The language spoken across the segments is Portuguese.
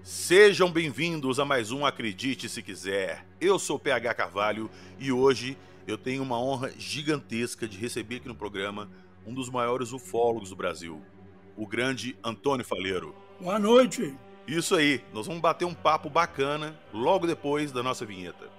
Sejam bem-vindos a mais um Acredite Se Quiser. Eu sou o PH Carvalho e hoje eu tenho uma honra gigantesca de receber aqui no programa um dos maiores ufólogos do Brasil, o grande Antônio Faleiro. Boa noite. Isso aí, nós vamos bater um papo bacana logo depois da nossa vinheta.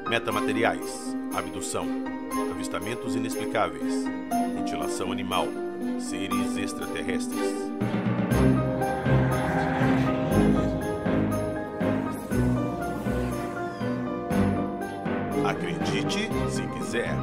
Metamateriais, abdução, avistamentos inexplicáveis, mutilação animal, seres extraterrestres. Acredite se quiser.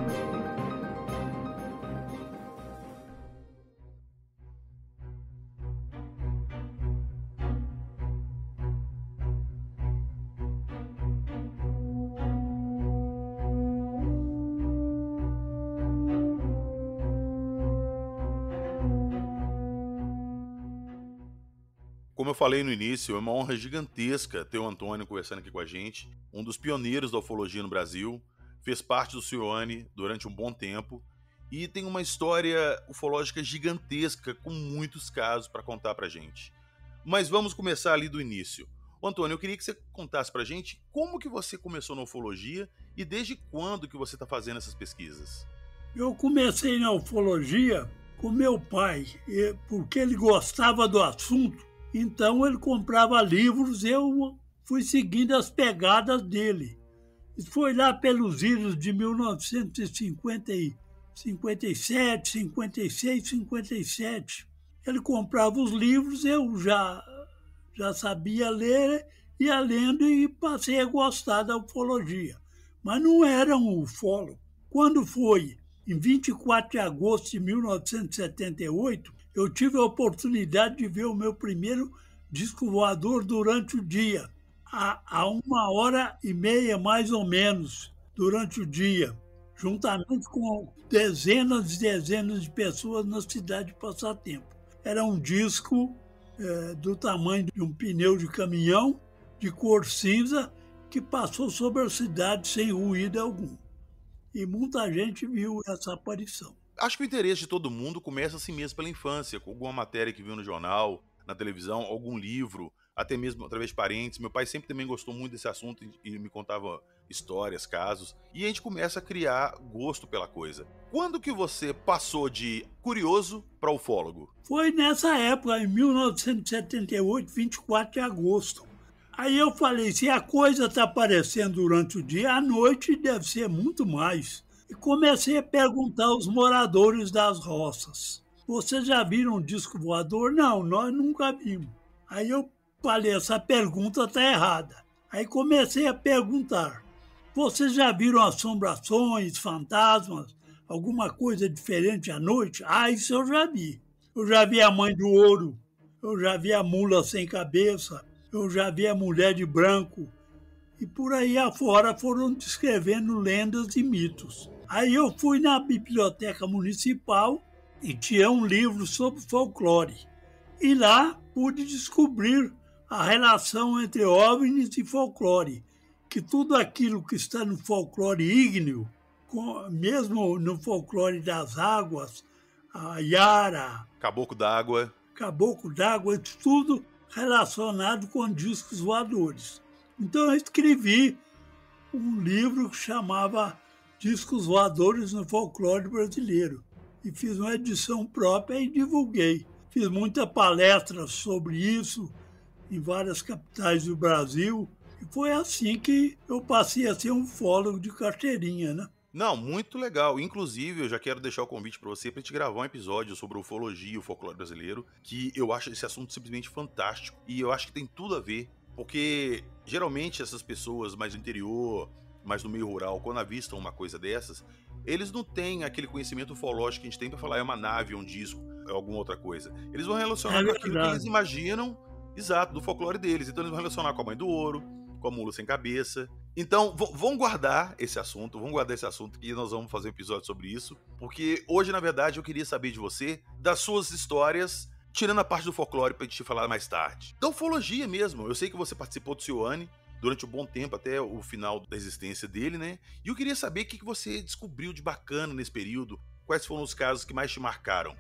Como eu falei no início, é uma honra gigantesca ter o Antônio conversando aqui com a gente, um dos pioneiros da ufologia no Brasil, fez parte do CIONE durante um bom tempo e tem uma história ufológica gigantesca com muitos casos para contar pra gente. Mas vamos começar ali do início. Ô, Antônio, eu queria que você contasse pra gente como que você começou na ufologia e desde quando que você está fazendo essas pesquisas. Eu comecei na ufologia com meu pai, porque ele gostava do assunto. Então ele comprava livros e eu fui seguindo as pegadas dele. Isso foi lá pelos idos de 1957, 56, 57. Ele comprava os livros, eu já sabia ler, ia lendo e passei a gostar da ufologia. Mas não era um ufólogo. Quando foi em 24 de agosto de 1978, eu tive a oportunidade de ver o meu primeiro disco voador durante o dia, a 1h30 mais ou menos, durante o dia, juntamente com dezenas e dezenas de pessoas na cidade de Passatempo. Era um disco do tamanho de um pneu de caminhão, de cor cinza, que passou sobre a cidade sem ruído algum. E muita gente viu essa aparição. Acho que o interesse de todo mundo começa assim mesmo pela infância, com alguma matéria que viu no jornal, na televisão, algum livro, até mesmo através de parentes. Meu pai sempre também gostou muito desse assunto e me contava histórias, casos, e a gente começa a criar gosto pela coisa. Quando que você passou de curioso para ufólogo? Foi nessa época, em 1978, 24 de agosto. Aí eu falei, se a coisa está aparecendo durante o dia, à noite deve ser muito mais. E comecei a perguntar aos moradores das roças. Vocês já viram um disco voador? Não, nós nunca vimos. Aí eu falei, essa pergunta está errada. Aí comecei a perguntar. Vocês já viram assombrações, fantasmas, alguma coisa diferente à noite? Ah, isso eu já vi. Eu já vi a mãe do ouro, eu já vi a mula sem cabeça, eu já vi a mulher de branco. E por aí afora foram descrevendo lendas e mitos. Aí eu fui na biblioteca municipal e tinha um livro sobre folclore. E lá pude descobrir a relação entre OVNIs e folclore, que tudo aquilo que está no folclore ígneo, mesmo no folclore das águas, a Yara, Caboclo d'água, tudo relacionado com discos voadores. Então eu escrevi um livro que chamava Discos Voadores no Folclore Brasileiro. E fiz uma edição própria e divulguei. Fiz muita palestra sobre isso em várias capitais do Brasil. E foi assim que eu passei a ser um ufólogo de carteirinha, né? Não, muito legal. Inclusive, eu já quero deixar o convite para você para a gente gravar um episódio sobre ufologia e o folclore brasileiro, que eu acho esse assunto simplesmente fantástico. E eu acho que tem tudo a ver, porque geralmente essas pessoas mais do interior, mais no meio rural, quando avistam uma coisa dessas, eles não têm aquele conhecimento ufológico que a gente tem para falar é uma nave, é um disco, é alguma outra coisa. Eles vão relacionar com aquilo que eles imaginam, exato, do folclore deles. Então eles vão relacionar com a mãe do ouro, com a mula sem cabeça. Então, vamos guardar esse assunto, que nós vamos fazer um episódio sobre isso, porque hoje, na verdade, eu queria saber de você, das suas histórias tirando a parte do folclore pra gente falar mais tarde. Da ufologia mesmo, eu sei que você participou do Cioane durante um bom tempo, até o final da existência dele, né? E eu queria saber o que você descobriu de bacana nesse período, quais foram os casos que mais te marcaram.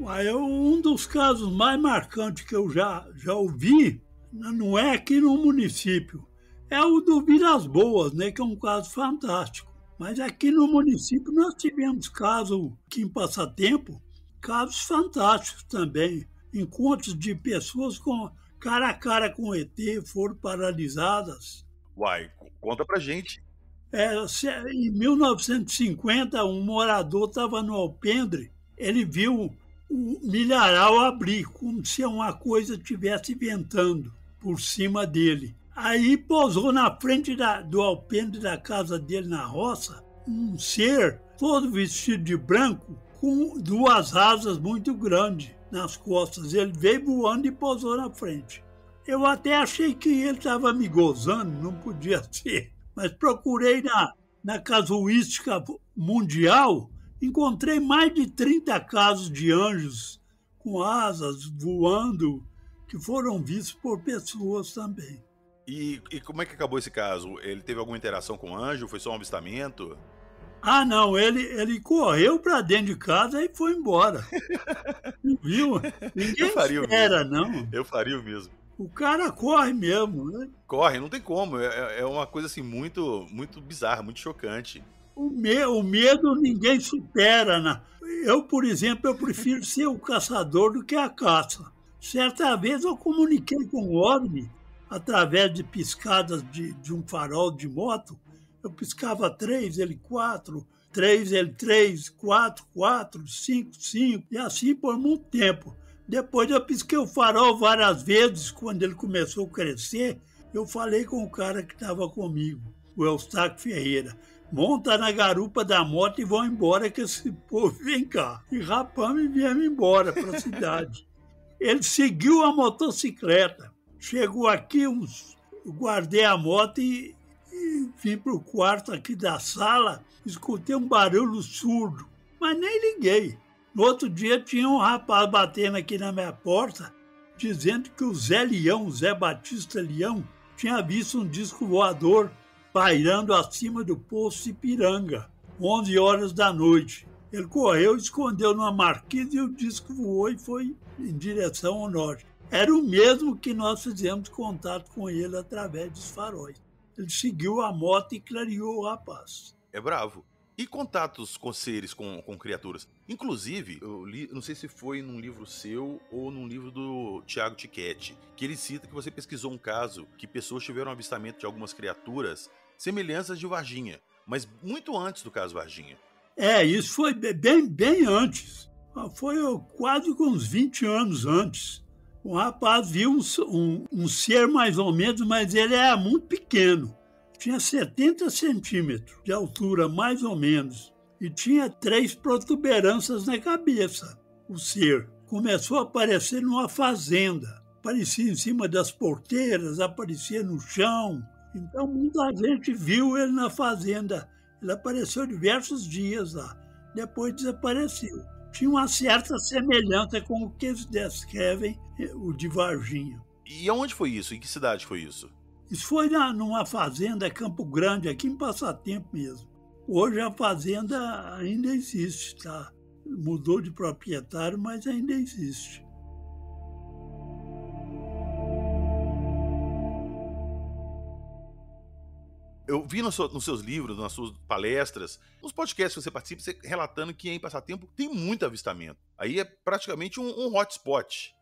Um dos casos mais marcantes que eu já ouvi, não é aqui no município, é o do Vilas Boas, né, que é um caso fantástico. Mas aqui no município nós tivemos casos que em Passatempo, casos fantásticos também. Encontros de pessoas com cara a cara com o ET, foram paralisadas. Uai, conta pra gente. Em 1950, um morador estava no alpendre, ele viu o milharal abrir, como se uma coisa estivesse ventando por cima dele. Aí pousou na frente do alpendre da casa dele na roça um ser todo vestido de branco com duas asas muito grandes nas costas. Ele veio voando e pousou na frente. Eu até achei que ele estava me gozando, não podia ser. Mas procurei na casuística mundial, encontrei mais de 30 casos de anjos com asas voando que foram vistos por pessoas também. E como é que acabou esse caso? Ele teve alguma interação com o anjo? Foi só um avistamento? Ah, não, ele correu para dentro de casa e foi embora. Viu? Ninguém espera, não. Eu faria o mesmo. O cara corre mesmo, né? Corre, não tem como. É uma coisa assim muito, muito bizarra, muito chocante. O medo ninguém supera, né? Eu, por exemplo, eu prefiro ser o caçador do que a caça. Certa vez eu comuniquei com o OVNI através de piscadas de um farol de moto. Eu piscava 3, ele 4, 3, ele 3, 4, 4, 5, 5, e assim por muito tempo. Depois eu pisquei o farol várias vezes, quando ele começou a crescer, eu falei com o cara que estava comigo, o Eustáquio Ferreira. Monta na garupa da moto e vão embora que esse povo vem cá. E rapamos e viemos embora para a cidade. Ele seguiu a motocicleta. Chegou aqui, eu guardei a moto e vim para o quarto aqui da sala, escutei um barulho surdo, mas nem liguei. No outro dia tinha um rapaz batendo aqui na minha porta, dizendo que o Zé Batista Leão, tinha visto um disco voador pairando acima do poço Ipiranga, 11 horas da noite. Ele correu, escondeu numa marquise e o disco voou e foi em direção ao norte. Era o mesmo que nós fizemos contato com ele através dos faróis. Ele seguiu a moto e clareou o rapaz. É bravo. E contatos com seres, com criaturas? Inclusive, eu li, não sei se foi num livro seu ou num livro do Tiago Tiquete, que ele cita que você pesquisou um caso que pessoas tiveram avistamento de algumas criaturas semelhanças de Varginha, mas muito antes do caso Varginha. Isso foi bem antes. Foi quase uns 20 anos antes. O rapaz viu um ser mais ou menos, mas ele era muito pequeno. Tinha 70 centímetros de altura, mais ou menos. E tinha 3 protuberâncias na cabeça, o ser. Começou a aparecer numa fazenda. Aparecia em cima das porteiras, aparecia no chão. Então muita gente viu ele na fazenda. Ele apareceu diversos dias lá. Depois desapareceu. Tinha uma certa semelhança com o que eles descrevem, o de Varginha. E aonde foi isso? Em que cidade foi isso? Isso foi numa fazenda, Campo Grande, aqui em Passatempo mesmo. Hoje a fazenda ainda existe, tá? Mudou de proprietário, mas ainda existe. Eu vi nos seus livros, nas suas palestras, nos podcasts que você participa, você relatando que em Passatempo tem muito avistamento. Aí é praticamente um hotspot.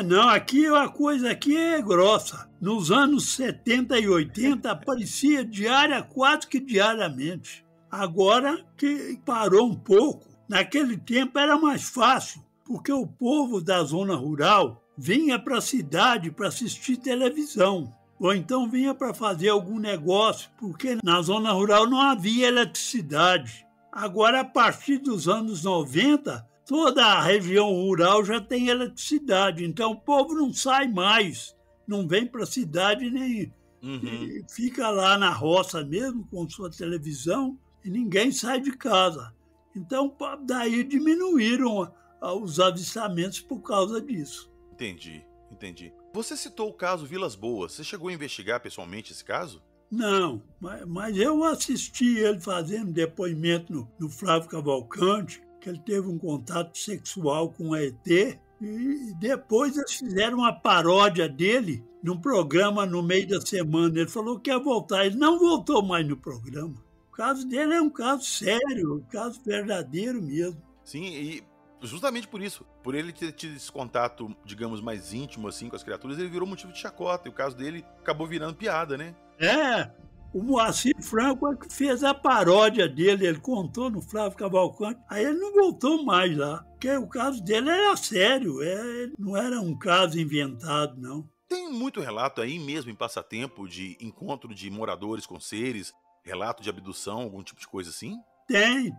Não, aqui a coisa aqui é grossa. Nos anos 70 e 80 aparecia quase que diariamente. Agora que parou um pouco, naquele tempo era mais fácil, porque o povo da zona rural vinha para a cidade para assistir televisão. Ou então vinha para fazer algum negócio, porque na zona rural não havia eletricidade. Agora, a partir dos anos 90, toda a região rural já tem eletricidade, então o povo não sai mais, não vem para a cidade nem fica lá na roça mesmo com sua televisão e ninguém sai de casa. Então, daí diminuíram os avistamentos por causa disso. Entendi. Você citou o caso Vilas Boas. Você chegou a investigar pessoalmente esse caso? Não, mas eu assisti ele fazendo depoimento no Flávio Cavalcante, que ele teve um contato sexual com a ET, e depois eles fizeram uma paródia dele num programa no meio da semana. Ele falou que ia voltar, ele não voltou mais no programa. O caso dele é um caso sério, um caso verdadeiro mesmo. Sim, e justamente por isso, por ele ter tido esse contato, digamos, mais íntimo assim com as criaturas, ele virou motivo de chacota, e o caso dele acabou virando piada, né? O Moacir Franco é que fez a paródia dele, ele contou no Flávio Cavalcante, aí ele não voltou mais lá, porque o caso dele era sério, não era um caso inventado, não. Tem muito relato aí mesmo em Passatempo de encontro de moradores com seres, relato de abdução, algum tipo de coisa assim? Tem.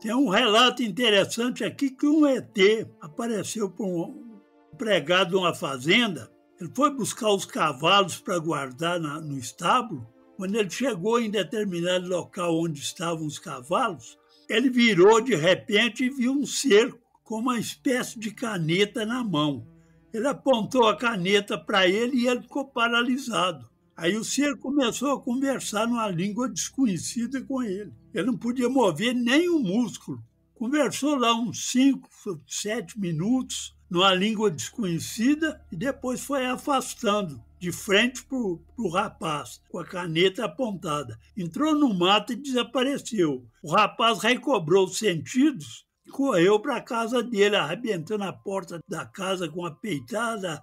Tem um relato interessante aqui que um ET apareceu para um empregado de uma fazenda. Ele foi buscar os cavalos para guardar no estábulo. Quando ele chegou em determinado local onde estavam os cavalos, ele virou de repente e viu um ser com uma espécie de caneta na mão. Ele apontou a caneta para ele e ele ficou paralisado. Aí o ser começou a conversar numa língua desconhecida com ele. Ele não podia mover nem um músculo. Conversou lá uns 5, 7 minutos numa língua desconhecida e depois foi afastando de frente para o rapaz, com a caneta apontada. Entrou no mato e desapareceu. O rapaz recobrou os sentidos e correu para a casa dele, arrebentando a porta da casa com a peitada,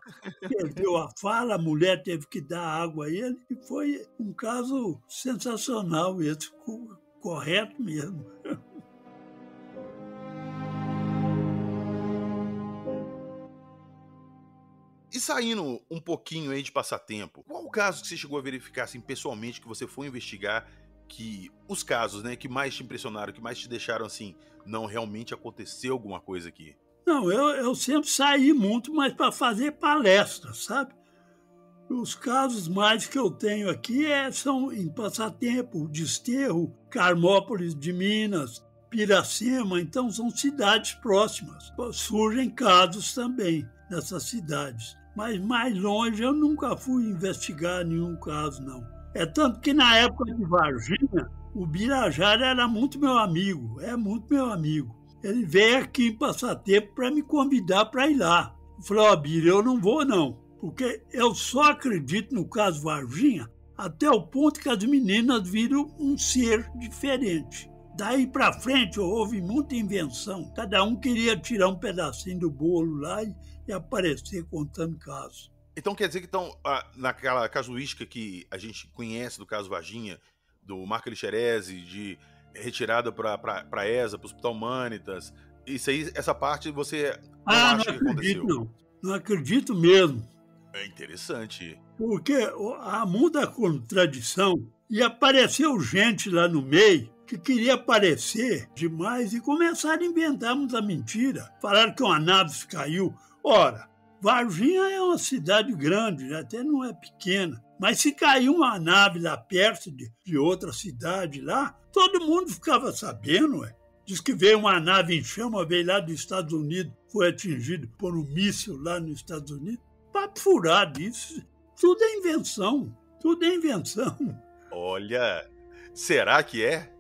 perdeu a fala, a mulher teve que dar água a ele, e foi um caso sensacional esse, correto mesmo. E saindo um pouquinho aí de Passatempo, qual o caso que você chegou a verificar assim, pessoalmente, que você foi investigar, que os casos, né, que mais te impressionaram, que mais te deixaram assim, não, realmente aconteceu alguma coisa aqui? Não, eu sempre saí muito, mas para fazer palestra, sabe? Os casos mais que eu tenho aqui são em Passatempo, Desterro, Carmópolis de Minas, Piracema, então são cidades próximas. Surgem casos também nessas cidades. Mas mais longe eu nunca fui investigar nenhum caso, não. É tanto que na época de Varginha, o Birajara era muito meu amigo, é muito meu amigo. Ele veio aqui em Passatempo para me convidar para ir lá. Eu falei, ó, Bira, eu não vou não, porque eu só acredito no caso Varginha até o ponto que as meninas viram um ser diferente. Daí para frente houve muita invenção. Cada um queria tirar um pedacinho do bolo lá e aparecer contando casos. Então quer dizer que naquela casuística que a gente conhece do caso Varginha, do Marco Elixerese, de retirada para ESA, para o Hospital Humanitas, isso aí, essa parte você não acha que aconteceu? Não acredito mesmo. É interessante. Porque há muita contradição e apareceu gente lá no meio que queria aparecer demais e começaram a inventar muita mentira. Falaram que uma nave caiu. Ora, Varginha é uma cidade grande, até não é pequena. Mas se caiu uma nave lá perto de outra cidade lá, todo mundo ficava sabendo, ué. Diz que veio uma nave em chama, veio lá dos Estados Unidos, foi atingido por um míssil lá nos Estados Unidos. Papo furado isso. Tudo é invenção. Tudo é invenção. Olha, será que é?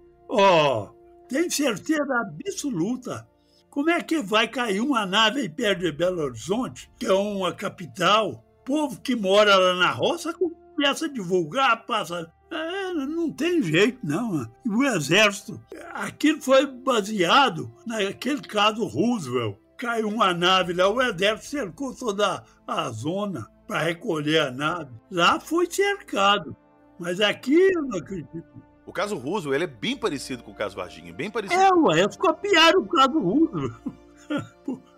Tem certeza absoluta. Como é que vai cair uma nave aí perto de Belo Horizonte, que é uma capital? O povo que mora lá na roça começa a divulgar, passa... não tem jeito, não. O exército... Aquilo foi baseado naquele caso Roosevelt. Caiu uma nave lá, o exército cercou toda a zona para recolher a nave. Lá foi cercado. Mas aqui eu não acredito. O caso Roosevelt, ele é bem parecido com o caso Varginha, bem parecido. Eles copiaram o caso Roosevelt.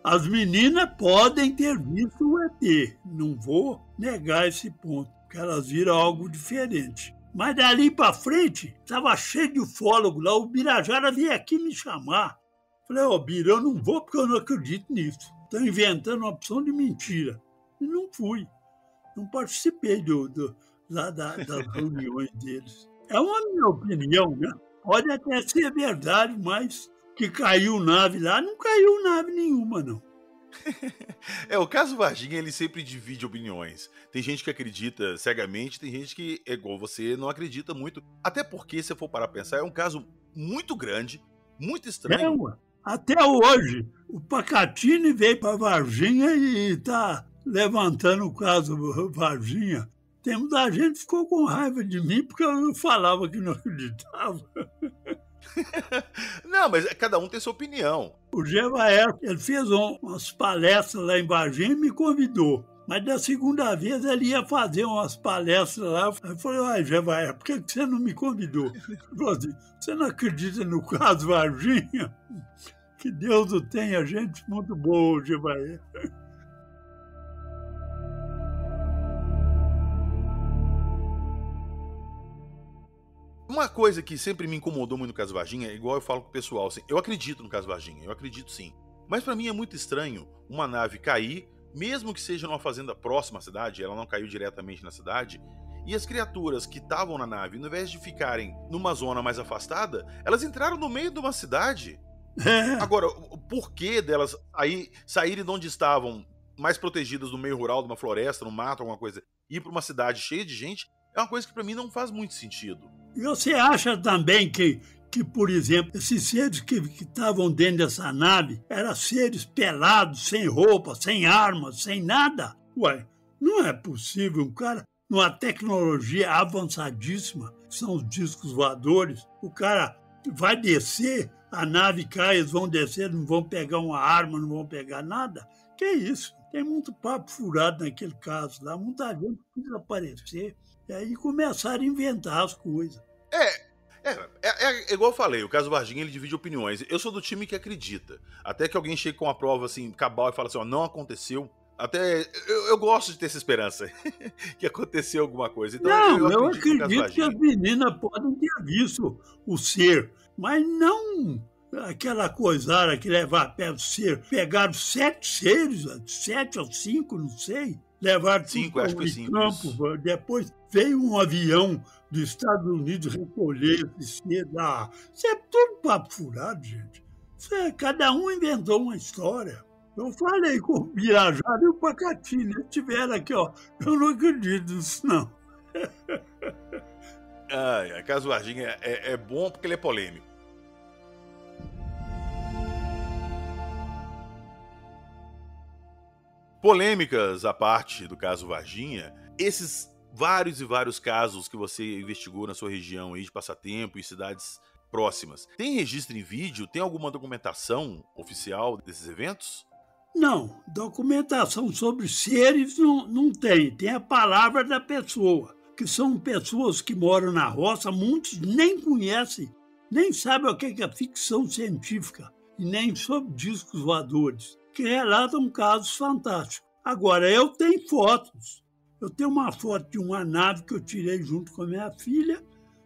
As meninas podem ter visto o ET, não vou negar esse ponto, porque elas viram algo diferente. Mas dali para frente, estava cheio de ufólogo lá, o Birajara veio aqui me chamar. Falei, Bira, eu não vou porque eu não acredito nisso. Estão inventando uma opção de mentira. E não fui, não participei das reuniões deles. É uma minha opinião, né? Pode até ser verdade, mas que caiu nave lá, não caiu nave nenhuma, não. O caso Varginha, ele sempre divide opiniões. Tem gente que acredita cegamente, tem gente que, é igual você, não acredita muito. Até porque, se eu for parar pra pensar, é um caso muito grande, muito estranho. Ué. Até hoje, o Pacatini veio para Varginha e está levantando o caso Varginha. Tem muita gente que ficou com raiva de mim porque eu falava que não acreditava. Não, mas cada um tem sua opinião. O Jevaé, ele fez umas palestras lá em Varginha e me convidou. Mas da segunda vez ele ia fazer umas palestras lá. Eu falei, Jevaé, por que você não me convidou? Ele falou assim, você não acredita no caso Varginha? Que Deus o tenha, gente muito boa, Jevaé. Uma coisa que sempre me incomodou muito no caso Varginha, é igual eu falo com o pessoal, assim, eu acredito no caso Varginha, eu acredito sim. Mas pra mim é muito estranho uma nave cair, mesmo que seja numa fazenda próxima à cidade, ela não caiu diretamente na cidade, e as criaturas que estavam na nave, ao invés de ficarem numa zona mais afastada, elas entraram no meio de uma cidade. Agora, o porquê delas saírem de onde estavam, mais protegidas no meio rural, de uma floresta, no mato, alguma coisa, e ir pra uma cidade cheia de gente, é uma coisa que pra mim não faz muito sentido. E você acha também que por exemplo, esses seres que estavam dentro dessa nave eram seres pelados, sem roupa, sem armas, sem nada? Ué, não é possível um cara, numa tecnologia avançadíssima, que são os discos voadores, o cara vai descer, a nave cai, eles vão descer, não vão pegar uma arma, não vão pegar nada? Que isso? Tem muito papo furado naquele caso lá, muita gente quis aparecer. E aí começaram a inventar as coisas. É igual eu falei, o caso Varginha ele divide opiniões. Eu sou do time que acredita. Até que alguém chegue com a prova assim, cabal e fala assim, ó, não aconteceu. Até eu gosto de ter essa esperança que aconteceu alguma coisa. Então, não, eu acredito que as meninas podem ter visto o ser, mas não aquela coisara que levar a pé do ser. Pegaram 7 seres, 7 ou 5, não sei. Levaram 5, acho que 5. Campo, depois veio um avião dos Estados Unidos recolher esse ser lá. Isso é tudo papo furado, gente. Cada um inventou uma história. Eu falei com o Birajara e o Pacatini, eles estiveram aqui, ó. Eu não acredito nisso, não. O caso Varginha é bom porque ele é polêmico. Polêmicas à parte do caso Varginha, esses vários e vários casos que você investigou na sua região aí de passatempo e cidades próximas, tem registro em vídeo? Tem alguma documentação oficial desses eventos? Não, documentação sobre seres não tem. Tem a palavra da pessoa, que são pessoas que moram na roça, muitos nem conhecem, nem sabem o que é ficção científica, e nem sobre discos voadores, que relatam casos fantásticos. Agora, eu tenho fotos. Eu tenho uma foto de uma nave que eu tirei junto com a minha filha.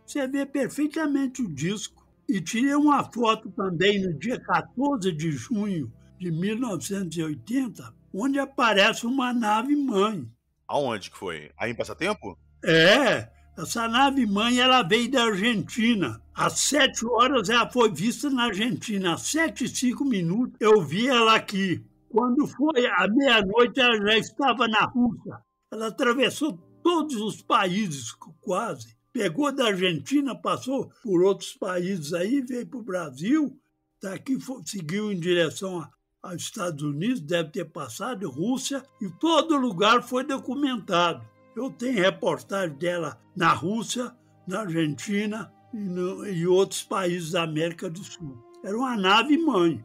Você vê perfeitamente o disco. E tirei uma foto também no dia 14 de junho de 1980, onde aparece uma nave-mãe. Aonde que foi? Aí em Passatempo? Essa nave-mãe ela veio da Argentina. Às 7 horas ela foi vista na Argentina. Às 7:05 eu vi ela aqui. Quando foi à meia-noite, ela já estava na Rússia. Ela atravessou todos os países, quase. Pegou da Argentina, passou por outros países aí, veio para o Brasil. Daqui seguiu em direção aos Estados Unidos, deve ter passado, Rússia, e todo lugar foi documentado. Eu tenho reportagem dela na Rússia, na Argentina e outros países da América do Sul. Era uma nave-mãe.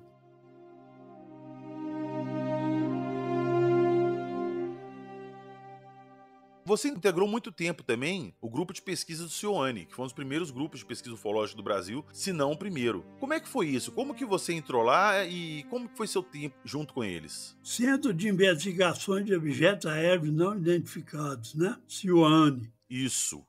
Você integrou muito tempo também o grupo de pesquisa do CIOANI, que foi um dos primeiros grupos de pesquisa ufológica do Brasil, se não o primeiro. Como é que foi isso? Como que você entrou lá e como que foi seu tempo junto com eles? Centro de Investigações de Objetos Aéreos Não Identificados, né? CIOANI. Isso.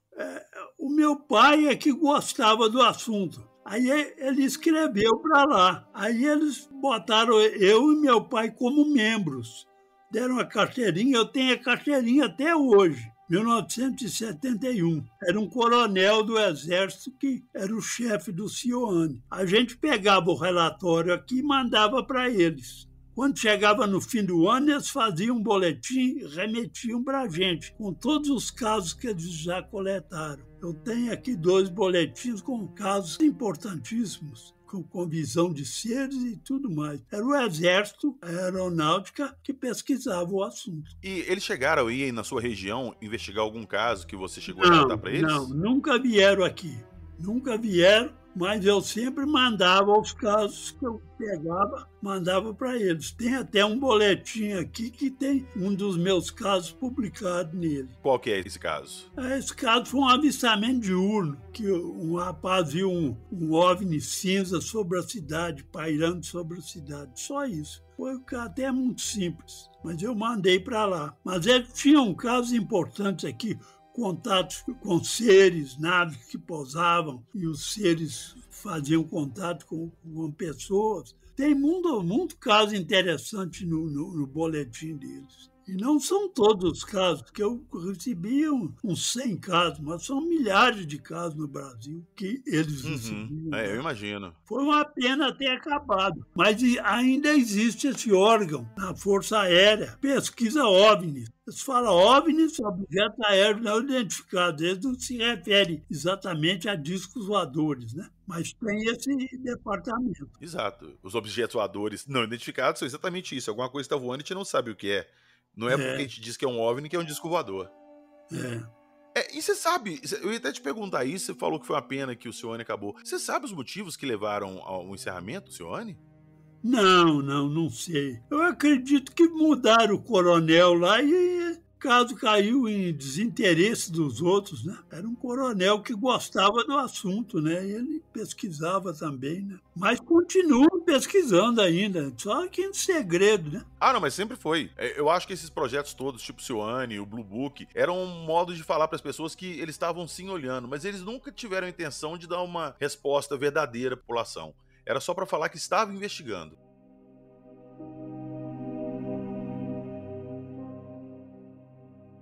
O meu pai é que gostava do assunto. Aí ele escreveu para lá. Aí eles botaram eu e meu pai como membros. Deram a carteirinha, eu tenho a carteirinha até hoje. 1971. Era um coronel do Exército que era o chefe do CIOANI. A gente pegava o relatório aqui e mandava para eles. Quando chegava no fim do ano, eles faziam um boletim e remetiam para a gente, com todos os casos que eles já coletaram. Eu tenho aqui 2 boletins com casos importantíssimos, com visão de seres e tudo mais. Era o Exército, a Aeronáutica, que pesquisava o assunto. E eles chegaram aí na sua região investigar algum caso que você chegou a relatar para eles? Não, nunca vieram aqui. Nunca vieram, mas eu sempre mandava os casos que eu pegava, mandava para eles. Tem até um boletim aqui que tem um dos meus casos publicado nele. Qual que é esse caso? Esse caso foi um avistamento diurno, que um rapaz viu um OVNI cinza sobre a cidade, pairando sobre a cidade. Só isso. Foi até muito simples, mas eu mandei para lá. Mas eles tinham casos importantes aqui, contatos com seres, naves que pousavam, e os seres faziam contato com pessoas. Tem muito caso interessante no boletim deles. E não são todos os casos, que eu recebi uns 100 casos, mas são milhares de casos no Brasil que eles recebiam. Eu imagino. Foi uma pena ter acabado, mas ainda existe esse órgão na Força Aérea, pesquisa OVNIs. Eles falam OVNIs, objetos aéreos não identificados. Eles não se referem exatamente a discos voadores, né? Mas tem esse departamento. Exato. Os objetos voadores não identificados são exatamente isso. Alguma coisa está voando e a gente não sabe o que é. Não é porque a gente diz que é um OVNI que é um disco voador. E você sabe, eu ia até te perguntar isso, você falou que foi uma pena que o CIOANI acabou. Você sabe os motivos que levaram ao encerramento do CIOANI? Não sei. Eu acredito que mudaram o coronel lá e o caso caiu em desinteresse dos outros, né? Era um coronel que gostava do assunto, né? E ele pesquisava também, né? Mas continua pesquisando ainda, só que em segredo, né? Não, mas sempre foi. Eu acho que esses projetos todos, tipo o CIOANI, o Blue Book, eram um modo de falar para as pessoas que eles estavam sim olhando, mas eles nunca tiveram a intenção de dar uma resposta verdadeira à população. Era só para falar que estava investigando.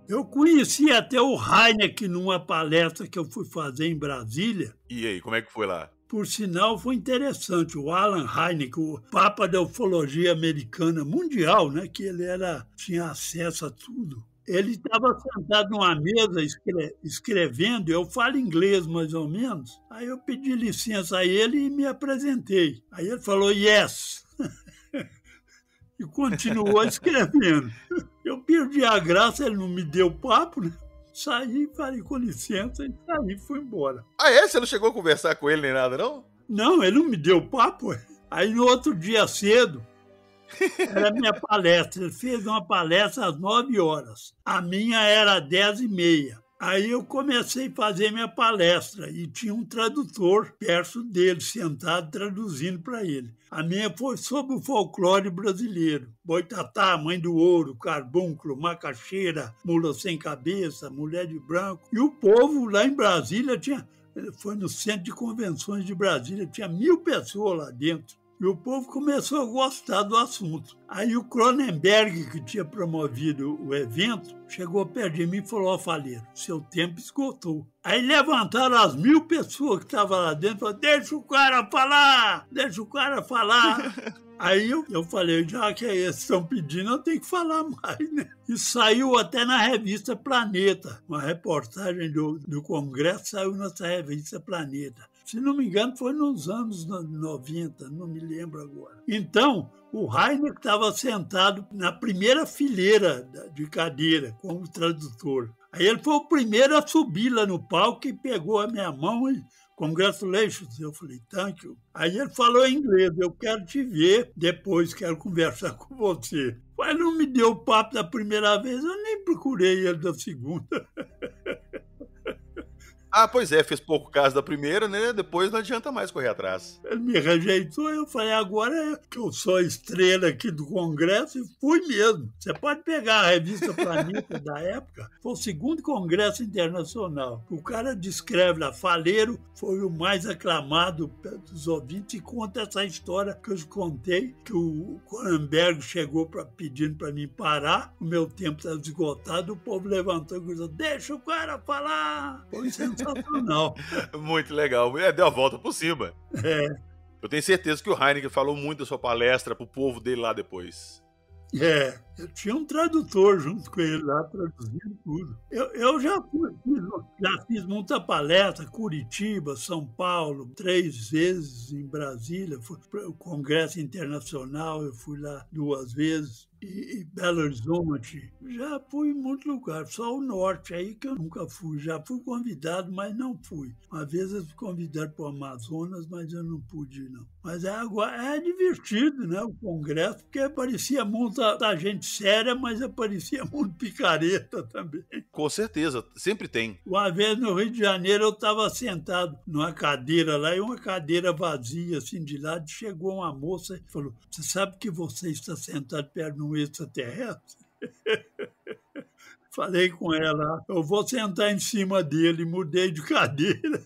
Eu conheci até o Hynek numa palestra que eu fui fazer em Brasília. E aí, como é que foi lá? Por sinal, foi interessante. O Alan Hynek, o Papa da Ufologia Americana Mundial, né, que ele tinha acesso a tudo. Ele estava sentado numa mesa escrevendo, eu falo inglês mais ou menos. Aí eu pedi licença a ele e me apresentei. Aí ele falou, yes. E continuou escrevendo. Eu perdi a graça, ele não me deu papo, né? Saí, falei com licença e saí, fui embora. Você não chegou a conversar com ele nem nada, não? Não, ele não me deu papo. Aí no outro dia cedo, era a minha palestra. Ele fez uma palestra às 9 horas. A minha era às 10h30. Aí eu comecei a fazer minha palestra e tinha um tradutor perto dele, sentado, traduzindo para ele. A minha foi sobre o folclore brasileiro. Boitatá, Mãe do Ouro, Carbúnculo, Macaxeira, Mula Sem Cabeça, Mulher de Branco. E o povo lá em Brasília foi no Centro de Convenções de Brasília, tinha 1000 pessoas lá dentro. E o povo começou a gostar do assunto. Aí o Cronenberg, que tinha promovido o evento, chegou perto de mim e falou, Faleiro, seu tempo esgotou. Aí levantaram as 1000 pessoas que estavam lá dentro e falaram, deixa o cara falar. Aí eu falei, já que eles estão pedindo, eu tenho que falar mais, né? E saiu até na revista Planeta, uma reportagem do Congresso saiu nessa revista Planeta. Se não me engano, foi nos anos 90, não me lembro agora. Então, o Hynek estava sentado na primeira fileira de cadeira, como tradutor. Aí ele foi o primeiro a subir lá no palco e pegou a minha mão e congratulations. Eu falei, thank you. Aí ele falou em inglês, eu quero te ver depois, quero conversar com você. Mas não me deu papo da primeira vez, eu nem procurei ele da segunda. Ah, pois é, fez pouco caso da primeira, né? Depois não adianta mais correr atrás. Ele me rejeitou, eu falei, agora que eu sou a estrela aqui do Congresso, e fui mesmo. Você pode pegar a revista Planeta da época, foi o segundo Congresso Internacional. O cara descreve lá, Faleiro foi o mais aclamado dos ouvintes e conta essa história que eu te contei, que o Corenberg chegou pedindo para mim parar, o meu tempo estava esgotado, o povo levantou e disse, deixa o cara falar. Foi sensacional. Muito legal. Deu a volta por cima. É. Eu tenho certeza que o Heineken falou muito da sua palestra pro povo dele lá depois. Eu tinha um tradutor junto com ele lá, traduzindo tudo. Eu já fiz muita palestra, Curitiba, São Paulo, 3 vezes em Brasília, fui para o Congresso Internacional, eu fui lá 2 vezes. E Belo Horizonte, já fui em muito lugar, só o norte aí que eu nunca fui. Já fui convidado, mas não fui. Uma vez eu fui convidado para o Amazonas, mas eu não pude ir, não. Mas agora é divertido, né, o congresso, porque parecia muita gente séria, mas parecia muito picareta também. Com certeza, sempre tem. Uma vez no Rio de Janeiro eu estava sentado numa cadeira lá e uma cadeira vazia, assim, de lado, chegou uma moça e falou, você sabe que você está sentado perto de um extraterrestre? Falei com ela, eu vou sentar em cima dele, mudei de cadeira.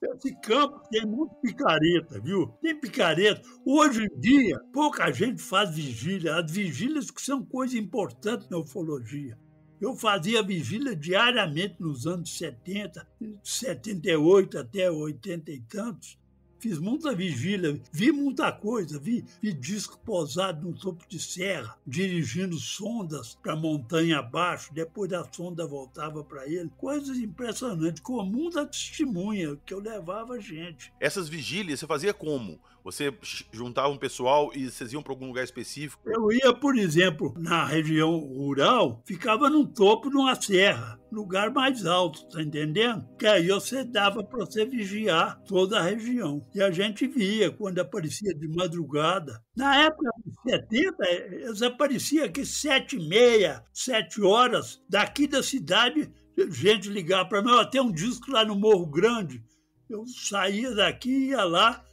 Esse campo tem muito picareta, viu? Tem picareta. Hoje em dia, pouca gente faz vigília. As vigílias que são coisa importante na ufologia. Eu fazia vigília diariamente nos anos 70, 78 até 80 e tantos. Fiz muita vigília, vi muita coisa, vi disco posado no topo de serra, dirigindo sondas para a montanha abaixo, depois a sonda voltava para ele. Coisas impressionantes, comum da testemunha, que eu levava gente. Essas vigílias você fazia como? Você juntava um pessoal e vocês iam para algum lugar específico? Eu ia, por exemplo, na região rural, ficava no topo de uma serra, lugar mais alto, tá entendendo? Que aí você dava para você vigiar toda a região. E a gente via quando aparecia de madrugada. Na época de 70, eles apareciam aqui 7h30, 7 horas, daqui da cidade, gente ligava para mim, tem um disco lá no Morro Grande. Eu saía daqui e ia lá,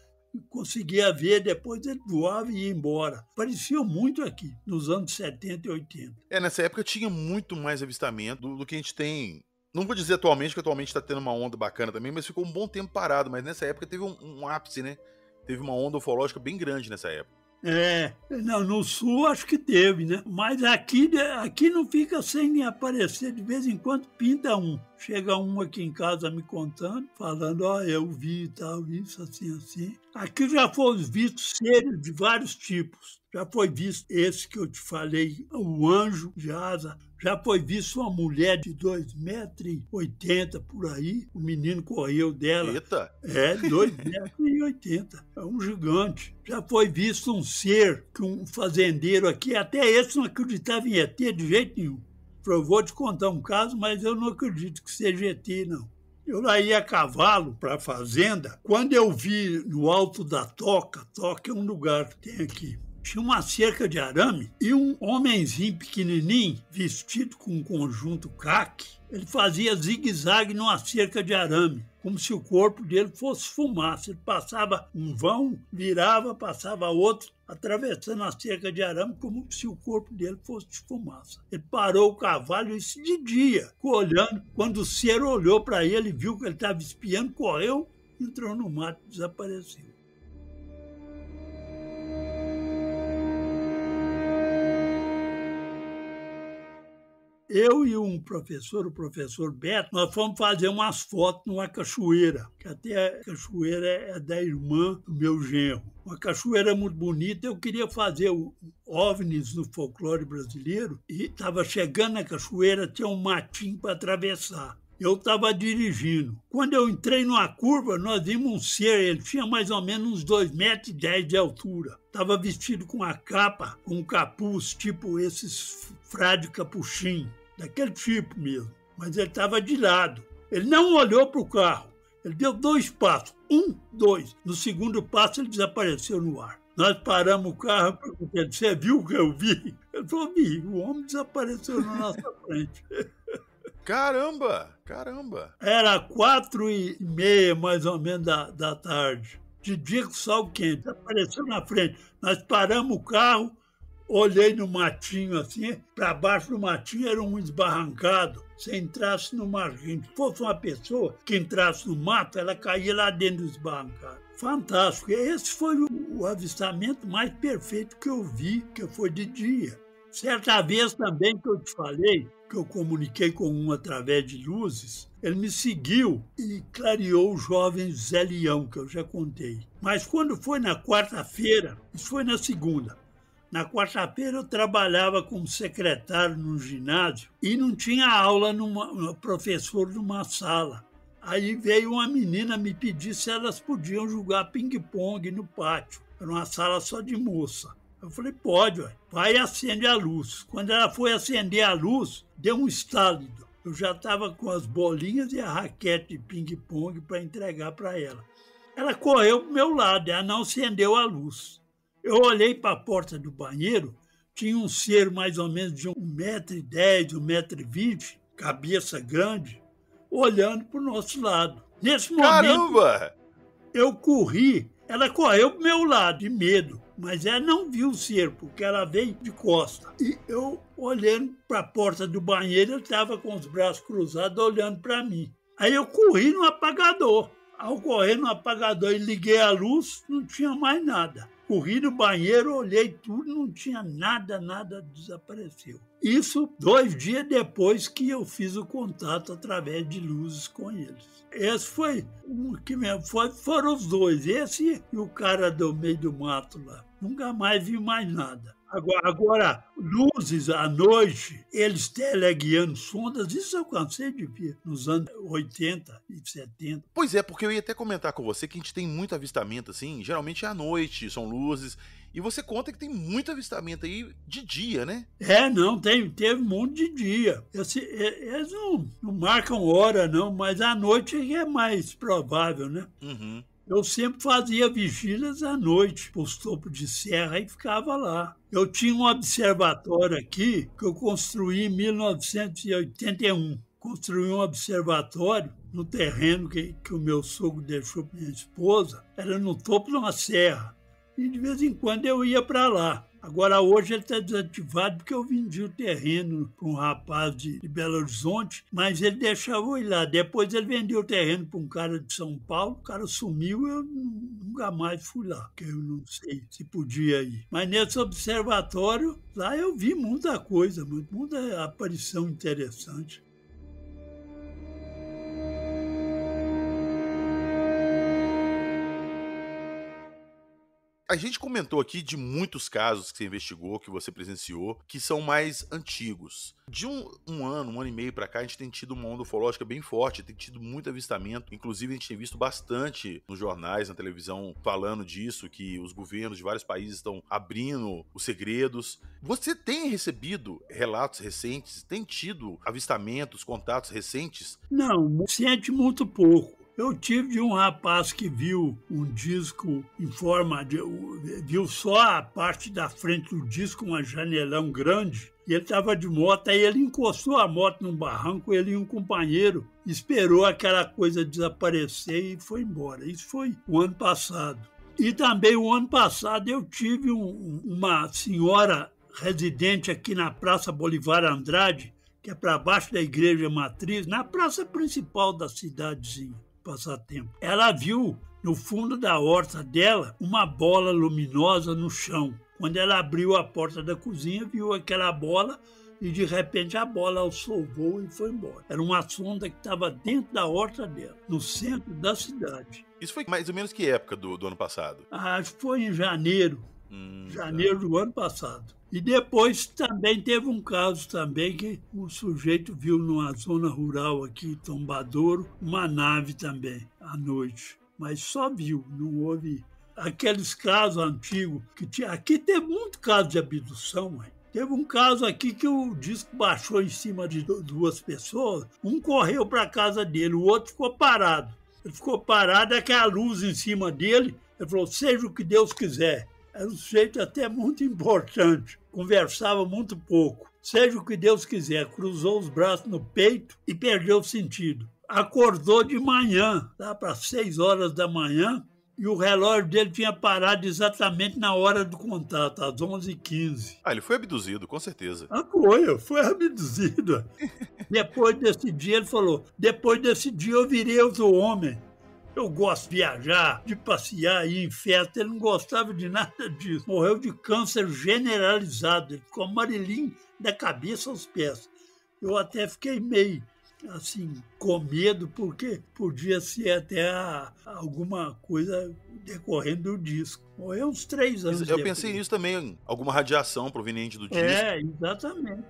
conseguia ver, depois ele voava e ia embora. Apareciam muito aqui, nos anos 70 e 80. Nessa época tinha muito mais avistamento do que a gente tem. Não vou dizer atualmente, que atualmente tá tendo uma onda bacana também, mas ficou um bom tempo parado. Mas nessa época teve um ápice, né? Teve uma onda ufológica bem grande nessa época. Não, no sul acho que teve, né? Mas aqui não fica sem aparecer, de vez em quando pinta um. Chega um aqui em casa me contando, falando, eu vi e tal, isso, assim, assim. Aqui já foram vistos seres de vários tipos. Já foi visto esse que eu te falei, o anjo de asa. Já foi visto uma mulher de 2,80 m por aí. O menino correu dela. Eita! 2,80 m. É um gigante. Já foi visto um ser, que um fazendeiro aqui, até esse não acreditava em ET de jeito nenhum. Eu vou te contar um caso, mas eu não acredito que seja ET, não. Eu lá ia a cavalo para a fazenda. Quando eu vi no alto da Toca é um lugar que tem aqui, tinha uma cerca de arame e um homenzinho pequenininho, vestido com um conjunto caque, ele fazia zigue-zague numa cerca de arame, como se o corpo dele fosse fumaça. Ele passava um vão, virava, passava outro, atravessando a cerca de arame como se o corpo dele fosse de fumaça. Ele parou o cavalo, isso de dia, ficou olhando. Quando o ser olhou para ele, viu que ele estava espiando, correu, entrou no mato e desapareceu. Eu e um professor, o professor Beto, nós fomos fazer umas fotos numa cachoeira, que até a cachoeira é da irmã do meu genro. Uma cachoeira muito bonita, eu queria fazer OVNIs no folclore brasileiro e estava chegando na cachoeira, tinha um matinho para atravessar. Eu estava dirigindo. Quando eu entrei numa curva, nós vimos um ser, ele tinha mais ou menos uns 2,10 m de altura. Estava vestido com uma capa, com um capuz, tipo esses frade capuchinho, daquele tipo mesmo. Mas ele estava de lado. Ele não olhou para o carro. Ele deu 2 passos. 1, 2. No segundo passo, ele desapareceu no ar. Nós paramos o carro e perguntei, você viu o que eu vi? Ele falou, vi. O homem desapareceu na nossa frente. Caramba, caramba. Era 4h30, mais ou menos, da tarde. De dia com sol quente, apareceu na frente. Nós paramos o carro, olhei no matinho assim, para baixo do matinho era um esbarrancado. Se entrasse no matinho, se fosse uma pessoa que entrasse no mato, ela caía lá dentro do esbarrancado. Fantástico. Esse foi o avistamento mais perfeito que eu vi, que foi de dia. Certa vez também que eu te falei, que eu comuniquei com um através de luzes, ele me seguiu e clareou o jovem Zé Leão, que eu já contei. Mas quando foi na quarta-feira, isso foi na segunda, na quarta-feira eu trabalhava como secretário no ginásio e não tinha aula no professor numa sala. Aí veio uma menina me pedir se elas podiam jogar ping-pong no pátio. Era uma sala só de moça. Eu falei, pode, ué. Vai e acende a luz. Quando ela foi acender a luz, deu um estálido. Eu já estava com as bolinhas e a raquete de ping-pong para entregar para ela. Ela correu para o meu lado, ela não acendeu a luz. Eu olhei para a porta do banheiro, tinha um ser mais ou menos de 1,10 m, 1,20 m, cabeça grande, olhando para o nosso lado. Nesse momento, Caramba! eu corri, ela correu para o meu lado, de medo, mas ela não viu o ser, porque ela veio de costa. E eu, olhando para a porta do banheiro, eu estava com os braços cruzados, olhando para mim. Aí eu corri no apagador. Ao correr no apagador e liguei a luz, não tinha mais nada. Corri no banheiro, olhei tudo, não tinha nada, nada desapareceu. Isso 2 dias depois que eu fiz o contato através de luzes com eles. Esse foi um que foram os dois, esse e o cara do meio do mato lá. Nunca mais vi mais nada. Agora, luzes à noite, eles teleguiando sondas, isso eu cansei de ver nos anos 80 e 70. Pois é, porque eu ia até comentar com você que a gente tem muito avistamento, assim, geralmente é à noite, são luzes, e você conta que tem muito avistamento aí de dia, né? Não, teve um monte de dia. Eles não marcam hora, não, mas à noite é mais provável, né? Uhum. Eu sempre fazia vigílias à noite, para os topos de serra, e ficava lá. Eu tinha um observatório aqui que eu construí em 1981. Construí um observatório no terreno que o meu sogro deixou para minha esposa. Era no topo de uma serra. E de vez em quando eu ia para lá. Agora hoje ele está desativado porque eu vendi o terreno para um rapaz de Belo Horizonte, mas ele deixava eu ir lá. Depois ele vendeu o terreno para um cara de São Paulo, o cara sumiu e eu nunca mais fui lá, porque eu não sei se podia ir. Mas nesse observatório, lá eu vi muita coisa, muita aparição interessante. A gente comentou aqui de muitos casos que você investigou, que você presenciou, que são mais antigos. De um ano e meio pra cá, a gente tem tido uma onda ufológica bem forte, tem tido muito avistamento. Inclusive, a gente tem visto bastante nos jornais, na televisão, falando disso, que os governos de vários países estão abrindo os segredos. Você tem recebido relatos recentes? Tem tido avistamentos, contatos recentes? Não, sente muito pouco. Eu tive de um rapaz que viu um disco em forma de... viu só a parte da frente do disco, uma janelão grande, e ele estava de moto, aí ele encostou a moto num barranco, ele e um companheiro, esperou aquela coisa desaparecer e foi embora. Isso foi o ano passado. E também o ano passado eu tive uma senhora residente aqui na Praça Bolivar Andrade, que é para baixo da Igreja Matriz, na praça principal da cidadezinha. Passatempo. Ela viu no fundo da horta dela uma bola luminosa no chão. Quando ela abriu a porta da cozinha, viu aquela bola e de repente a bola soltou e foi embora. Era uma sonda que estava dentro da horta dela, no centro da cidade. Isso foi mais ou menos que época do ano passado? Acho que foi em janeiro. Janeiro do ano passado. E depois também teve um caso também que o sujeito viu numa zona rural aqui, Tombadouro, uma nave também, à noite. Mas só viu, não houve... Aqueles casos antigos que tinha... Aqui teve muito caso de abdução, mãe. Teve um caso aqui que o disco baixou em cima de 2 pessoas, um correu para a casa dele, o outro ficou parado. Ele ficou parado, aquela luz em cima dele, ele falou, seja o que Deus quiser. Era um sujeito até muito importante, conversava muito pouco. Seja o que Deus quiser, cruzou os braços no peito e perdeu o sentido. Acordou de manhã, lá para 6 horas da manhã, e o relógio dele tinha parado exatamente na hora do contato, às 11h15. Ah, ele foi abduzido, com certeza. Foi abduzido. Depois desse dia, ele falou, depois desse dia eu virei outro homem. Eu gosto de viajar, de passear, ir em festa. Ele não gostava de nada disso. Morreu de câncer generalizado. Ele ficou amarelinho da cabeça aos pés. Eu até fiquei meio, assim, com medo, porque podia ser até alguma coisa decorrendo do disco. Morreu uns 3 anos Eu depois. pensei nisso também, alguma radiação proveniente do disco. Exatamente.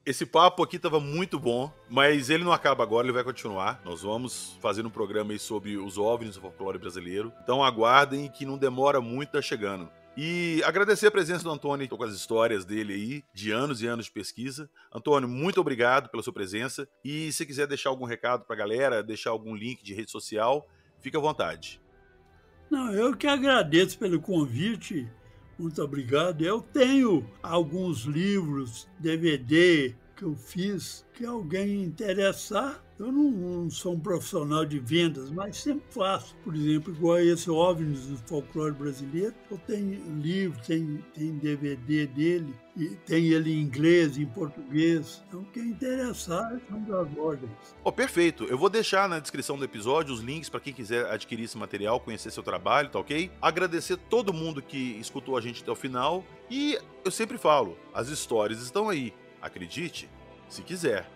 Esse papo aqui tava muito bom, mas ele não acaba agora, ele vai continuar. Nós vamos fazer um programa aí sobre os OVNIs do folclore brasileiro. Então aguardem que não demora muito, tá chegando. E agradecer a presença do Antônio com as histórias dele aí, de anos e anos de pesquisa. Antônio, muito obrigado pela sua presença. E se quiser deixar algum recado pra galera, deixar algum link de rede social, fica à vontade. Não, eu que agradeço pelo convite. Muito obrigado. Eu tenho alguns livros, DVD que eu fiz, que alguém interessar. Eu não sou um profissional de vendas, mas sempre faço. Por exemplo, igual esse OVNIs do folclore brasileiro, eu tenho livro, tem DVD dele, e tem ele em inglês, em português. Então, quem interessar, são das ordens. Perfeito. Eu vou deixar na descrição do episódio os links para quem quiser adquirir esse material, conhecer seu trabalho, tá ok? Agradecer todo mundo que escutou a gente até o final. E eu sempre falo, as histórias estão aí. Acredite, se quiser.